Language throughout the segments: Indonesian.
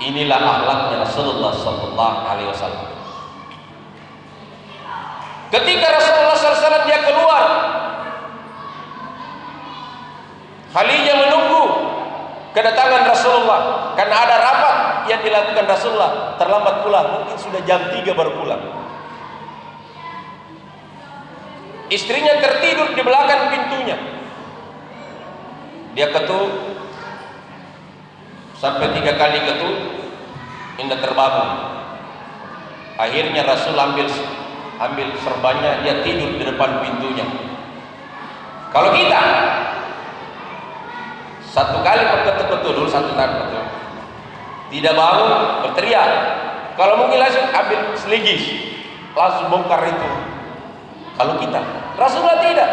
Inilah akhlaknya Rasulullah sallallahu alaihi wasallam. Ketika Rasulullah SAW dia keluar, Khadijah menunggu kedatangan Rasulullah karena ada rapat yang dilakukan Rasulullah. Terlambat pulang, mungkin sudah jam 3 baru pulang. Istrinya tertidur di belakang pintunya. Dia ketuk sampai 3 kali ketuk, tidak terbangun. Akhirnya Rasul ambil serbannya, dia tidur di depan pintunya. Kalau kita 1 kali ketuk dulu, 1 kali ketuk, tidak bangun, berteriak. Kalau mungkin langsung ambil seligis, langsung bongkar itu. Kalau kita, Rasulullah tidak.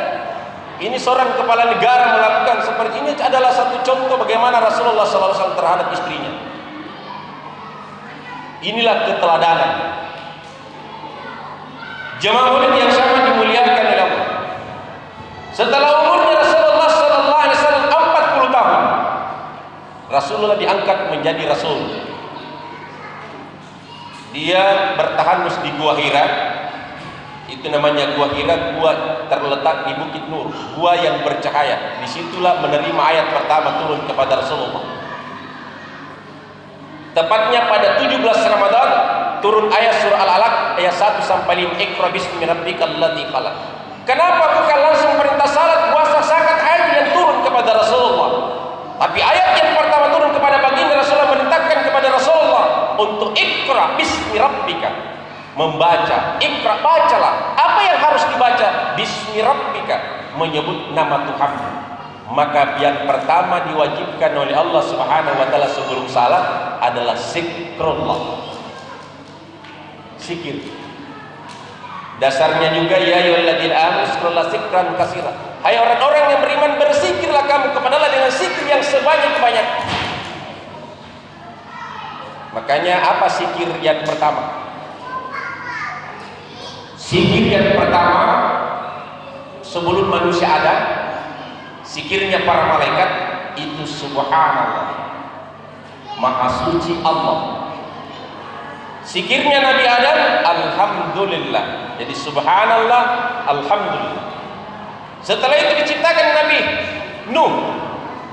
Ini seorang kepala negara melakukan seperti ini adalah satu contoh bagaimana Rasulullah SAW terhadap istrinya. Inilah keteladanan. Jemaah ulama yang sangat dimuliakan oleh Allah. Setelah umurnya Rasulullah SAW 40 tahun, Rasulullah diangkat menjadi Rasul. Dia bertahanus di Gua Hira. Itu namanya Gua Hira, gua terletak di Bukit Nur, gua yang bercahaya. Disitulah menerima ayat pertama turun kepada Rasulullah. Tepatnya pada 17 Ramadan turun ayat surah Al-Alaq ayat 1 sampai 5, Iqra bismi rabbikal ladzi khalaq. Kenapa bukan langsung perintah salat, puasa, zakat, haji yang turun kepada Rasulullah? Tapi ayat yang pertama turun kepada baginda Rasulullah menetapkan kepada Rasulullah untuk Iqra bismi rabbika. Membaca, ikra, bacalah. Apa yang harus dibaca? Bismi rabbika, menyebut nama Tuhan. Maka yang pertama diwajibkan oleh Allah Subhanahu wa taala sebelum salat adalah zikrullah. Zikir. Dasarnya juga ya ayyuhalladzina amanu zikrullaha zikran katsira. Hai orang-orang yang beriman, berzikirlah kamu kepada Allah dengan zikir yang sebanyak-banyaknya. Makanya apa zikir yang pertama? Zikir yang pertama sebelum manusia ada, zikirnya para malaikat itu subhanallah, maha suci Allah. Zikirnya Nabi Adam alhamdulillah. Jadi subhanallah, alhamdulillah. Setelah itu diciptakan Nabi Nuh,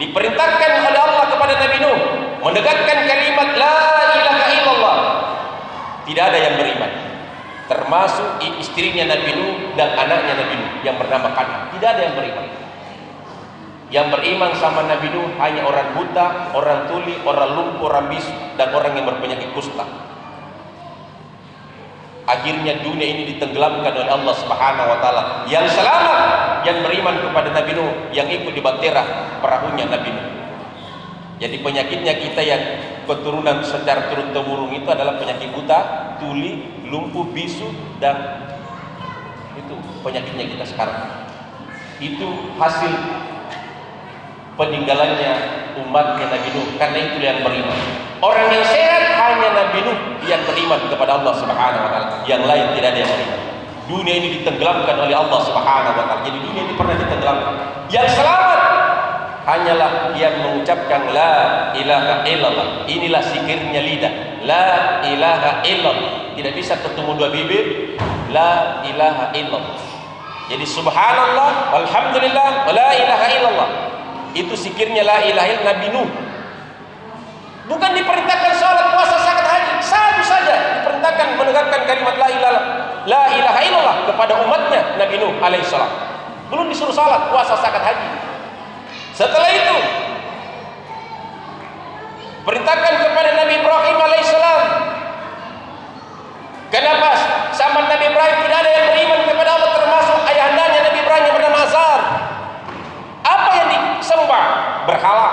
diperintahkan oleh Allah kepada Nabi Nuh menegakkan kalimat la ilaha illallah. Tidak ada yang beriman, termasuk istrinya Nabi Nuh dan anaknya Nabi Nuh yang bernama Kan'an. Tidak ada yang beriman. Yang beriman sama Nabi Nuh hanya orang buta, orang tuli, orang lumpuh, orang bisu, dan orang yang berpenyakit kusta. Akhirnya dunia ini ditenggelamkan oleh Allah Subhanahu wa taala. Yang selamat yang beriman kepada Nabi Nuh, yang ikut di bahtera perahunya Nabi Nuh. Jadi penyakitnya kita yang keturunan secara turun-temurun itu adalah penyakit buta, tuli, lumpuh, bisu, dan itu penyakitnya kita sekarang. Itu hasil peninggalannya umatnya Nabi Nuh, karena itu yang beriman. Orang yang sehat hanya Nabi Nuh yang beriman kepada Allah Subhanahu wa taala. Yang lain tidak ada yang beriman. Dunia ini ditenggelamkan oleh Allah Subhanahu wa taala. Jadi dunia ini pernah ditenggelamkan. Yang selamat hanyalah yang mengucapkan la ilaha illallah. Inilah zikirnya lidah, la ilaha illallah. Tidak bisa ketemu dua bibir, la ilaha illallah. Jadi subhanallah, alhamdulillah, la ilaha illallah. Itu zikirnya la ilaha illallah Nabi Nuh. Bukan diperintahkan salat, puasa, zakat, haji, satu saja diperintahkan menegakkan kalimat la ilaha illallah kepada umatnya Nabi Nuh alaihissalam. Belum disuruh salat, puasa, zakat, haji. Setelah itu perintahkan kepada Nabi Ibrahim alaihissalam. Kenapa sama Nabi Ibrahim tidak ada yang beriman kepada Allah, termasuk ayahandanya Nabi Ibrahim yang bernama Azar? Apa yang disembah? Berhala.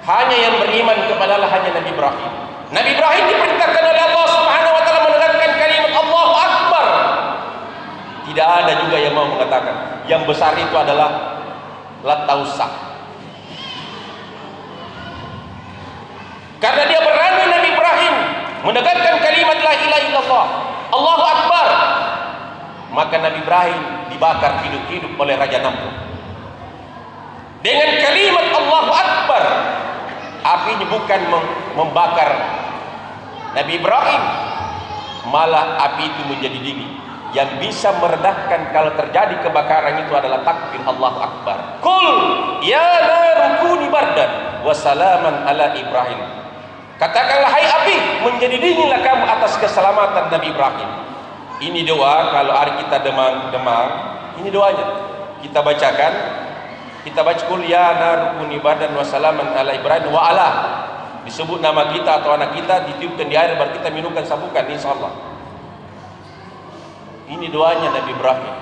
Hanya yang beriman kepada Allah hanya Nabi Ibrahim. Nabi Ibrahim diperintahkan oleh Allah Subhanahu wa taala menegakkan kalimat Allahu Akbar. Tidak ada juga yang mau mengatakan yang besar itu adalah Lat Uzza. Karena dia berani Nabi Ibrahim menegakkan kalimat la ilaha illallah, Allahu Akbar. Maka Nabi Ibrahim dibakar hidup-hidup oleh Raja Namrud. Dengan kalimat Allahu Akbar, apinya bukan membakar Nabi Ibrahim, malah api itu menjadi dingin. Yang bisa meredahkan kalau terjadi kebakaran itu adalah takbir Allahu Akbar. Qul ya naru kuni bardan wa salaman ala Ibrahim. Katakanlah hai api, menjadi dinginlah kamu atas keselamatan Nabi Ibrahim. Ini doa kalau hari kita demam, ini doanya. Kita bacakan, kita baca qul ya naru kuni bardan wa salaman ala Ibrahim wa ala. Disebut nama kita atau anak kita, ditiupkan di air, baru kita minumkan, sapukan, insyaallah. Ini doanya Nabi Ibrahim.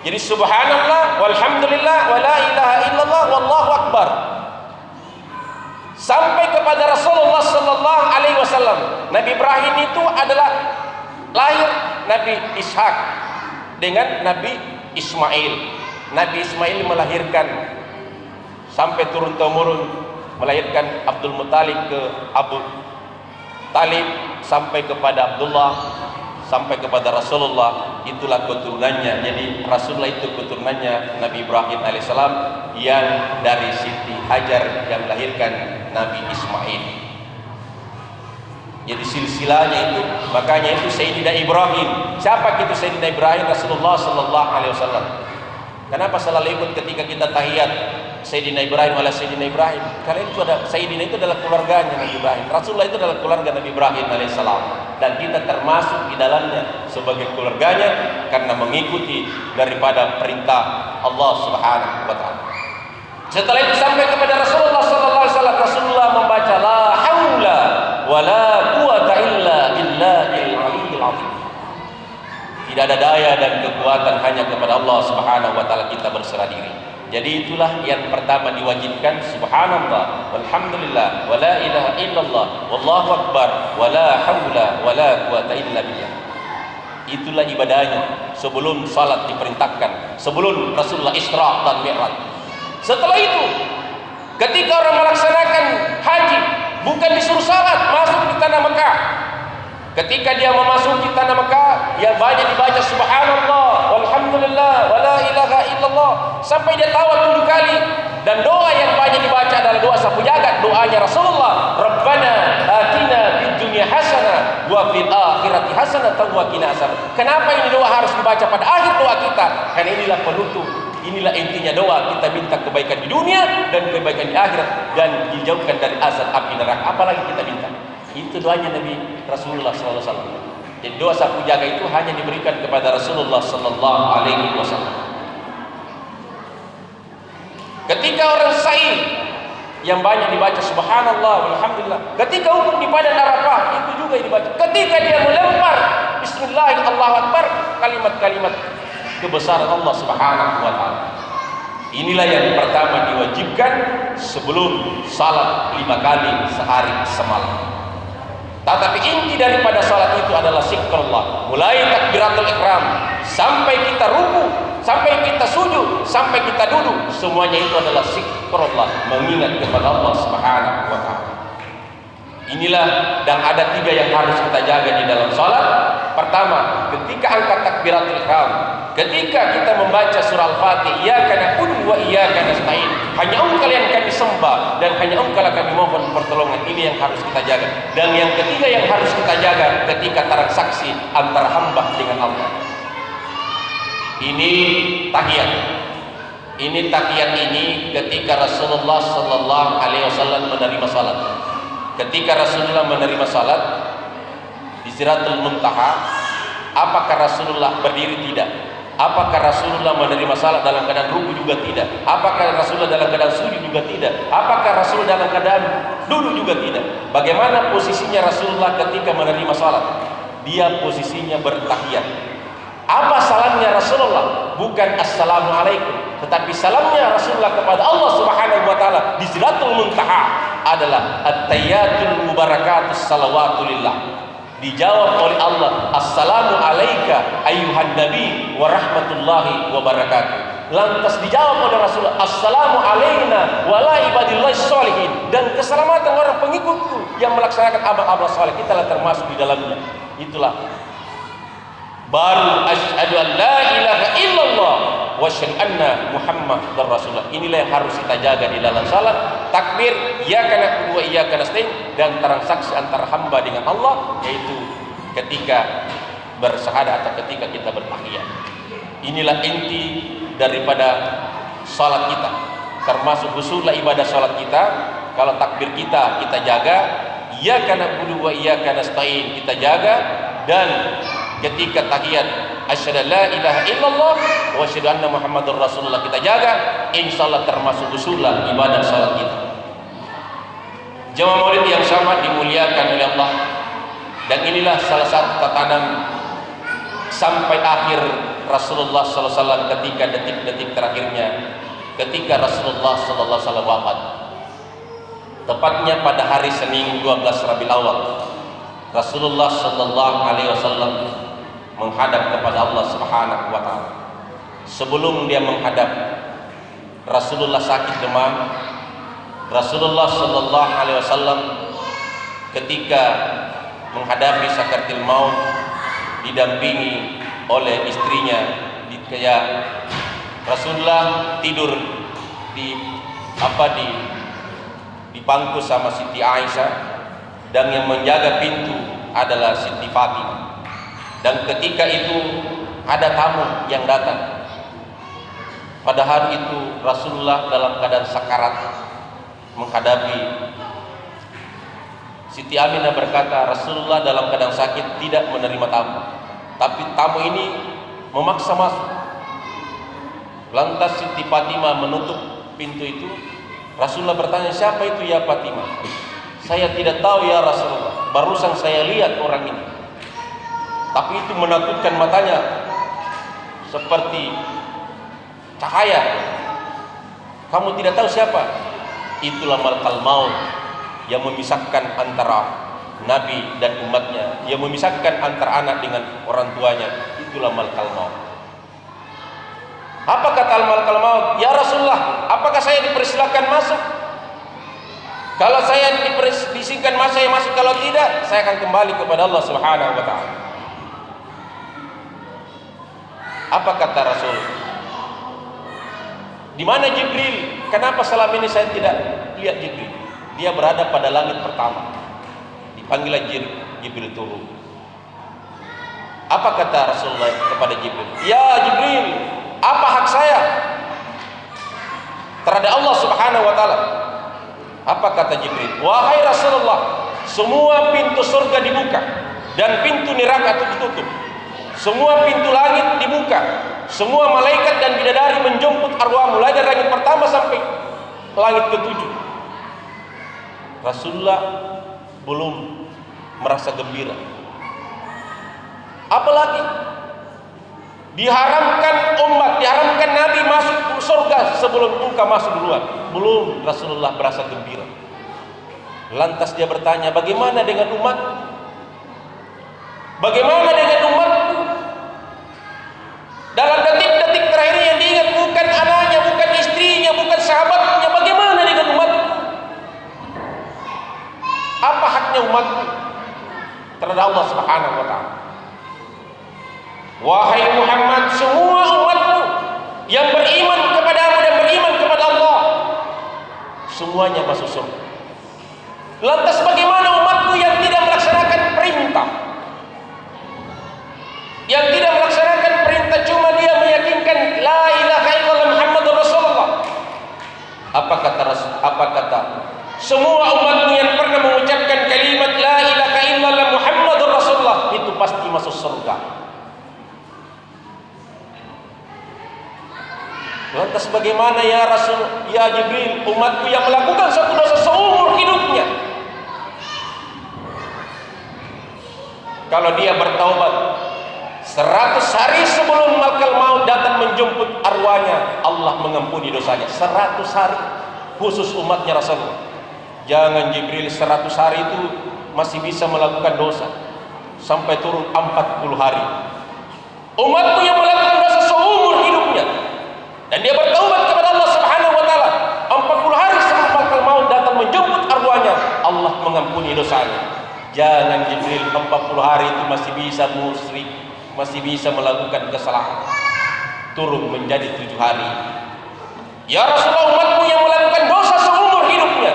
Jadi subhanallah walhamdulillah wala ilaha illallah wallahu akbar. Sampai kepada Rasulullah sallallahu alaihi wasallam. Nabi Ibrahim itu adalah lahir Nabi Ishak dengan Nabi Ismail. Nabi Ismail melahirkan sampai turun temurun, melahirkan Abdul Muttalib ke Abu Talib, sampai kepada Abdullah, sampai kepada Rasulullah. Itulah keturunannya. Jadi Rasulullah itu keturunannya Nabi Ibrahim alaihissalam, yang dari Siti Hajar yang melahirkan Nabi Ismail. Jadi silsilahnya itu, makanya itu Sayyidina Ibrahim. Siapa itu Sayyidina Ibrahim? Rasulullah sallallahu alaihi wasallam. Kenapa selalu ikut ketika kita tahiyat Sayyidina Ibrahim ala Sayyidina Ibrahim? Karena itu ada, Sayyidina itu adalah keluarganya Nabi Ibrahim. Rasulullah itu adalah keluarga Nabi Ibrahim alaihissalam, dan kita termasuk di dalamnya sebagai keluarganya karena mengikuti daripada perintah Allah Subhanahu wa taala. Setelah itu sampai kepada Rasulullah sallallahu alaihi wasallam, Rasulullah membaca la haula wala quwata illa billahil aliyyil azim. Tidak ada daya dan kekuatan, hanya kepada Allah Subhanahu wa taala kita berserah diri. Jadi itulah yang pertama diwajibkan, subhanallah walhamdulillah wala ilaha illallah wallahu akbar wala haula wala quwata illa billah. Itulah ibadahnya sebelum salat diperintahkan, sebelum Rasulullah Isra dan Mi'raj. Setelah itu ketika orang melaksanakan haji, bukan disuruh salat, masuk di tanah Mekah. Ketika dia memasuki tanah Mekah, yang banyak dibaca subhanallah walhamdulillah wala ilaha illallah sampai dia tawaf 7 kali. Dan doa yang banyak dibaca adalah doa sapu jagat, doanya Rasulullah, Rabbana atina fid dunya hasanah wa fil akhirati hasanah wa qina azab. Kenapa ini doa harus dibaca pada akhir doa kita? Karena inilah penutup, inilah intinya doa. Kita minta kebaikan di dunia dan kebaikan di akhirat, dan dijauhkan dari azab api neraka. Apalagi kita minta? Itu doanya Nabi Rasulullah sallallahu alaihi wasallam. Jadi doa sapu jaga itu hanya diberikan kepada Rasulullah sallallahu alaihi wasallam. Ketika orang sa'i yang banyak dibaca subhanallah walhamdulillah. Ketika wukuf di padang Arafah itu juga dibaca. Ketika dia melempar bismillah Allahu akbar, kalimat-kalimat kebesaran Allah Subhanahu wa taala. Inilah yang pertama diwajibkan sebelum salat 5 kali sehari semalam. Tetapi inti daripada salat itu adalah zikrullah. Mulai takbiratul ihram sampai kita ruku, sampai kita sujud, sampai kita duduk, semuanya itu adalah zikrullah, mengingat kepada Allah Subhanahu wa taala. Inilah, dan ada 3 yang harus kita jaga di dalam salat. Pertama, ketika angkat takbiratul ihram, ketika kita membaca surah Al-Fatih, iyyaka na'budu wa iyyaka nasta'in, hanya Engkau yang kami sembah dan hanya Engkau yang kami mohon pertolongan. Ini yang harus kita jaga. Dan yang ketiga yang harus kita jaga ketika transaksi antara hamba dengan Allah. Ini tahiyat. Ini tahiyat ini ketika Rasulullah sallallahu alaihi wasallam menerima salat. Ketika Rasulullah menerima salat di Sidratul Muntaha, apakah Rasulullah berdiri? Tidak. Apakah Rasulullah menerima salat dalam keadaan ruku? Juga tidak. Apakah Rasulullah dalam keadaan sujud? Juga tidak. Apakah Rasulullah dalam keadaan duduk? Juga tidak. Bagaimana posisinya Rasulullah ketika menerima salat? Dia posisinya bertahiyat. Apa salamnya Rasulullah? Bukan assalamualaikum, tetapi salamnya Rasulullah kepada Allah Subhanahu wa taala di Sidratul Muntaha adalah at-tayyatul mubarakatus salawatulillah. Dijawab oleh Allah, assalamu alayka ayyuhan nabi wa rahmatullahi wa barakatuh. Lantas dijawab oleh Rasulullah, assalamu alayna wa la ibadillahi sholihin. Dan keselamatan orang pengikutku yang melaksanakan amal-amal saleh, kita lah termasuk di dalamnya. Itulah baru asyhadu an la ilaha illallah wa asyhadu anna muhammadar rasulullah. Inilah yang harus kita jaga di dalam salat. takbir iyyaka na'budu wa iyyaka nasta'in, dan transaksi antara hamba dengan Allah, yaitu ketika bersyahadat atau ketika kita bertahiyat. Inilah inti daripada salat kita, termasuk usullah ibadah salat kita. Kalau takbir kita jaga, iyyaka na'budu wa iyyaka nasta'in kita jaga, dan ketika tahiyat asyhadu la ilaha illallah wa asyhadu anna muhammadar rasulullah kita jaga, insyaallah termasuk usullah ibadah salat kita. Jemaah maulid yang sangat dimuliakan oleh Allah, dan inilah salah satu tatanan sampai akhir Rasulullah SAW ketika detik-detik terakhirnya, ketika Rasulullah SAW wafat, tepatnya pada hari Senin 12 Rabiul Awal, Rasulullah SAW menghadap kepada Allah Subhanahu wa taala. Sebelum dia menghadap, Rasulullah sakit demam. Rasulullah SAW ketika menghadapi sakaratul maut didampingi oleh istrinya, Rasulullah tidur di pangku sama Siti Aisyah, dan yang menjaga pintu adalah Siti Fatimah. Dan ketika itu ada tamu yang datang. Pada hari itu Rasulullah dalam keadaan sakarat menghadapi. Siti Aminah berkata, Rasulullah dalam keadaan sakit tidak menerima tamu, tapi tamu ini memaksa masuk. Lantas Siti Fatimah menutup pintu itu. Rasulullah bertanya, siapa itu ya Fatimah? Saya tidak tahu ya Rasulullah, barusan saya lihat orang ini, tapi itu menakutkan, matanya seperti cahaya. Kamu tidak tahu siapa? Itulah malakal maut yang memisahkan antara Nabi dan umatnya, yang memisahkan antara anak dengan orang tuanya. Itulah malakal maut. Apa kata malakal maut? Ya Rasulullah, apakah saya dipersilakan masuk? Kalau saya diizinkan masuk, saya masuk. Kalau tidak, saya akan kembali kepada Allah Subhanahu wa taala. Apa kata Rasul? Di mana Jibril? Kenapa selama ini saya tidak lihat Jibril? Dia berada pada langit pertama. Dipanggillah Jibril turun. Apa kata Rasulullah kepada Jibril? Ya Jibril, apa hak saya terhadap Allah Subhanahu wa taala? Apa kata Jibril? Wahai Rasulullah, semua pintu surga dibuka dan pintu neraka itu ditutup. Semua pintu langit dibuka. Semua malaikat dan bidadari menjemput arwah, mulai dari langit pertama sampai langit ketujuh. Rasulullah belum merasa gembira. Apalagi diharamkan Nabi masuk surga sebelum engkau masuk duluan. Belum Rasulullah merasa gembira. Lantas dia bertanya, bagaimana dengan umat? Bagaimana dengan umatku? Dalam detik-detik terakhir yang diingat bukan anaknya, bukan istrinya, bukan sahabatnya. Bagaimana dengan umatku? Apa haknya umatku terhadap Allah Subhanahu wa taala? Wahai Muhammad, semua umatmu yang beriman kepadamu dan beriman kepada Allah, semuanya masuk surga. Lantas bagaimana umatku yang tidak melaksanakan perintah? Yang tidak melaksanakan perintah, cuma dia meyakinkan la ilaha illallah Muhammadur Rasulullah. Apa kata semua umatmu yang pernah mengucapkan kalimat la ilaha illallah Muhammadur Rasulullah itu pasti masuk surga. Lantas bagaimana ya Rasul, ya Jibril, umatku yang melakukan satu dosa seumur hidupnya, kalau dia bertaubat 100 hari sebelum malakal maut datang menjemput arwahnya, Allah mengampuni dosanya 100 hari. Khusus umatnya Rasulullah. Jangan Jibril 100 hari itu masih bisa melakukan dosa, sampai turun 40 hari. Umatku yang melakukan dosa seumur hidupnya dan dia bertaubat kepada Allah Subhanahu wa taala, 40 hari sebelum malakal maut datang menjemput arwahnya, Allah mengampuni dosanya. Jangan Jibril 40 hari itu masih bisa musyrik, masih bisa melakukan kesalahan, turun menjadi 7 hari. Ya Rasulullah, umatmu yang melakukan dosa seumur hidupnya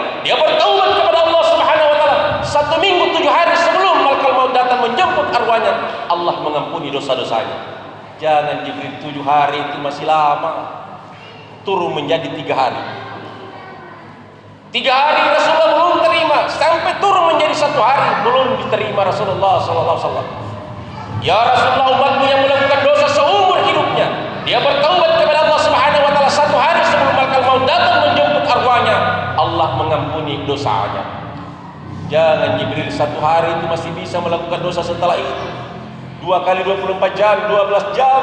dosa-dosanya. Jangan Jibril 7 hari itu masih lama, turun menjadi 3 hari. 3 hari Rasulullah belum terima, sampai turun menjadi 1 hari belum diterima Rasulullah SAW. Ya Rasulullah, umatmu yang melakukan dosa seumur hidupnya, dia bertaubat kepada Allah Subhanahu wa taala 1 hari sebelum malaikat maut datang menjemput arwahnya, Allah mengampuni dosanya. Jangan Jibril 1 hari itu masih bisa melakukan dosa, setelah itu 2 kali 24 jam, 12 jam.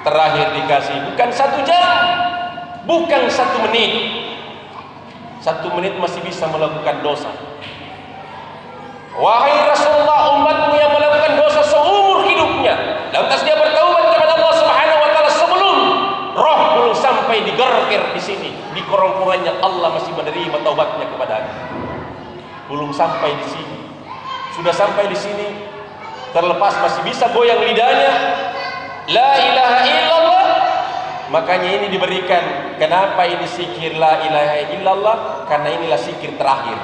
Terakhir dikasih bukan 1 jam, bukan 1 menit. 1 menit masih bisa melakukan dosa. Wahai Rasulullah, umatmu yang melakukan dosa seumur hidupnya, lantas dia bertaubat kepada Allah Subhanahu wa taala sebelum roh belum sampai digerkir di sini, di kerongkongannya, Allah masih menerima taubatnya kepadanya. Belum sampai di sini. Sudah sampai di sini, terlepas masih bisa goyang lidahnya, la ilaha illallah. Makanya ini diberikan. Kenapa ini zikir la ilaha illallah? Karena inilah zikir terakhir.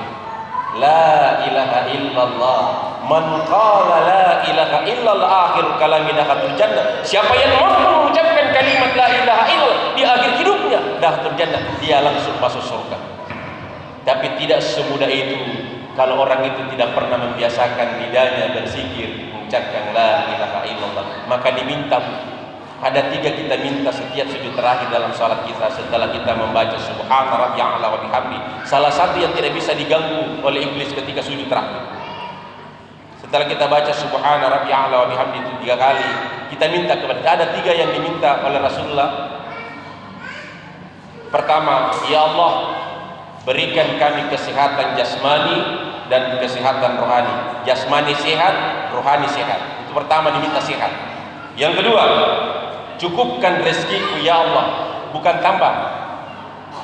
La ilaha illallah. Man qala la ilaha illallah akhir kalami dakhatul jannah. Siapa yang mampu mengucapkan kalimat la ilaha illallah di akhir hidupnya, dakhatul jannah, dia langsung masuk surga. Tapi tidak semudah itu. Kalau orang itu tidak pernah membiasakan lidahnya berzikir, mengucapkan la ilaha illallah, maka diminta. Ada 3 kita minta setiap sujud terakhir dalam salat kita setelah kita membaca subhana rabbiyal a'la wa bihamdi. Salah satu yang tidak bisa diganggu oleh iblis ketika sujud terakhir. Setelah kita baca subhana rabbiyal a'la wa bihamdi itu 3 kali, kita minta kepada, ada 3 yang diminta oleh Rasulullah. Pertama, ya Allah, berikan kami kesehatan jasmani dan kesehatan rohani. Jasmani sehat, rohani sehat. Itu pertama, diminta sehat. Yang kedua, cukupkan rezekiku ya Allah, bukan tambah.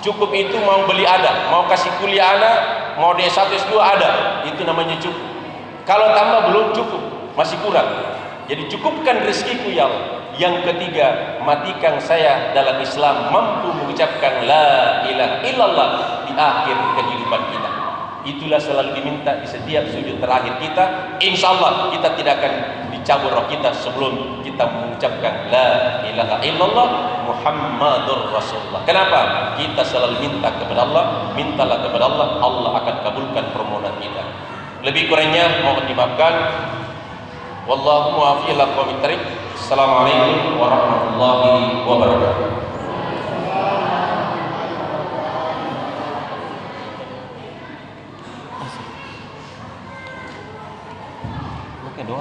Cukup itu mau beli ada, mau kasih kuliah anak, mau D1 S2 ada, itu namanya cukup. Kalau tambah belum cukup, masih kurang. Jadi cukupkan rezekiku ya Allah. Yang ketiga, matikan saya dalam Islam, mampu mengucapkan la ilaha illallah di akhir kehidupan kita. Itulah selalu diminta di setiap sujud terakhir kita. Insya Allah kita tidak akan dicabut roh kita sebelum kita mengucapkan la ilaha illallah Muhammadur Rasulullah. Kenapa? Kita selalu minta kepada Allah, mintalah kepada Allah, Allah akan kabulkan permohonan kita. Lebih kurangnya mohon dimaafkan. Wallahu muwaffiq ila aqwamit thariq. Assalamualaikum warahmatullahi wabarakatuh. Doa.